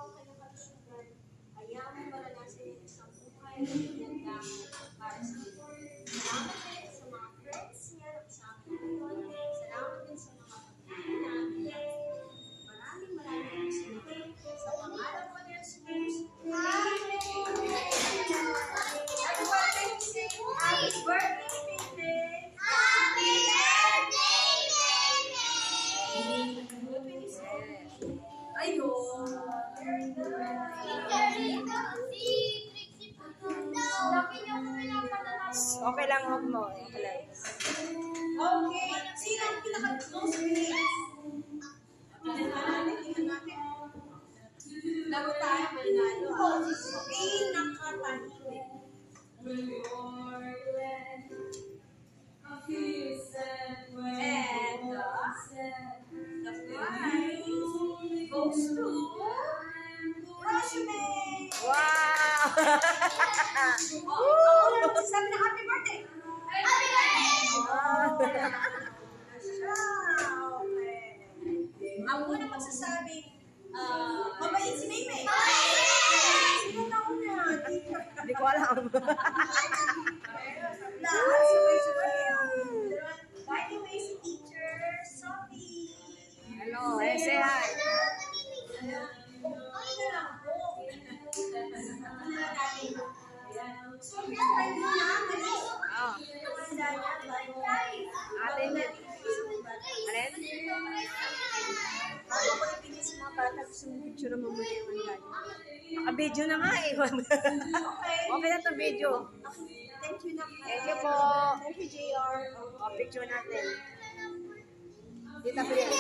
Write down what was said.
kanyang kalusugan, kaya mo maranasan yung isang buhay na pinaganda para sa iyo. Salamat din sa mga friends niya na kasama ngayon. Salamat din sa mga pagkain namin. Maraming salamat. Sa pangalan ko ni Jesus. Happy birthday, Bebe! Happy birthday, Ayun. Okay lang, huwag mo. Okay lang. Okay. Sino ang pinaka-close friends? Tingnan natin. Lago tayo, manalo. Pinaka-tahimik. And the prize goes to Roshime! Wow! Ako na magsasabi na happy birthday! Happy birthday! Okay. Ang una magsasabi, mabait si Maymay. Sino na una? Hindi ko alam. Lahat sabay-sabay. By the way, si Teacher Sophie. Hello, say hi. Sophie, friend mo na. Oh. Ate na. Alin? Bago ko ibigay sa mga bata, gusto mong picture mo muna yung hanggang. Naka-video na nga eh. Okay na to video. Thank you na. Thank you po. Thank you, JR. O, picture natin. Dita po yan.